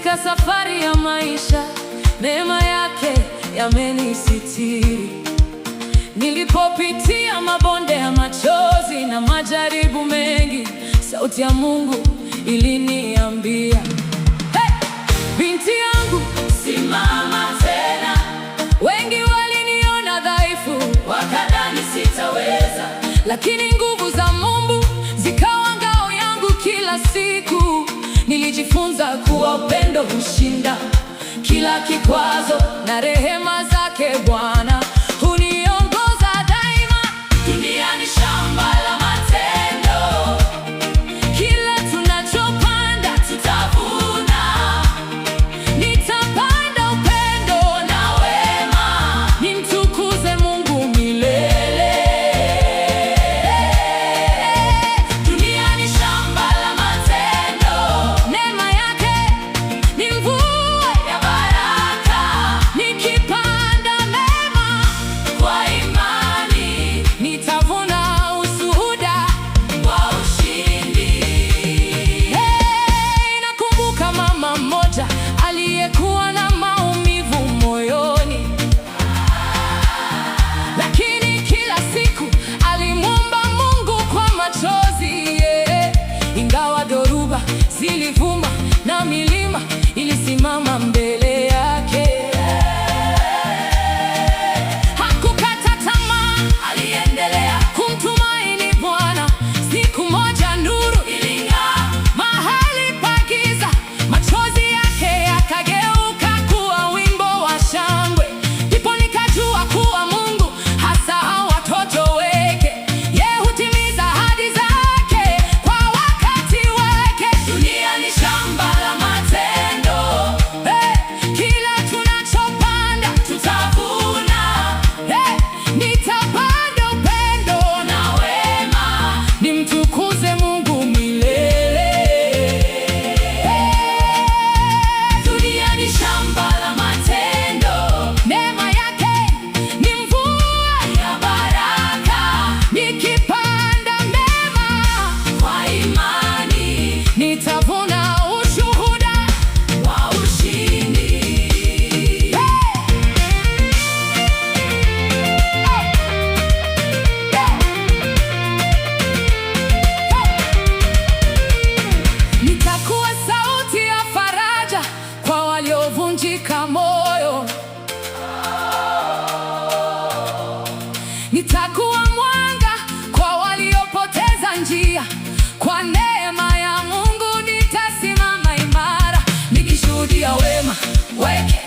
Katika safari ya maisha, neema yake yamenisitiri. Nilipopitia mabonde ya machozi na majaribu mengi, sauti ya Mungu iliniambia, hey, binti yangu, simama tena. Wengi waliniona dhaifu, wakadhani sitaweza, lakini nguvu za Mungu zikawa ngao yangu kila siku. Nilijifunza kuwa upendo hushinda kila kikwazo, na rehema zake Bwana huniongoza daima. Dunia ni shamba la matendo, kila tunachopanda tutavuna. Nitapanda upendo na wema, nimtukuze Mungu milele. Dunia ni shamba la matendo, neema yake ni mvua ya baraka. Nikipanda mema kwa imani, nitavuna ushuhuda wa ushindi. Hey, nakumbuka mama mmoja aliyekuwa na maumivu moyoni, lakini kila siku alimwomba Mungu kwa machozi, yeah. Ingawa dhoruba zilivuma na milima ilisimama mbele yake, hakukata tamaa, aliendelea kumtumaini Bwana. Siku moja nuru iling'aa mahali pa giza, machozi yake yakageuka kuwa wimbo wa shangwe. Ndipo nikajua kuwa Mungu hasahau watoto wake, yeye hutimiza ahadi zake kwa wakati wake. Dunia ni shamba la matendo, hey, kila tunachopanda tutavuna. Hey, nitapanda upendo na wema, nimtukuze Mungu milele. Hey, dunia ni shamba la matendo, neema yake ni mvua ya baraka. Nikipanda mema kwa imani, nitavuna ushuhuda wa ushindi. Hey! Nitakuwa sauti ya faraja kwa waliovunjika moyo. Nitakuwa mwanga kwa waliopoteza njia. Kwa neema ya Mungu nitasimama imara, nikishuhudia wema wake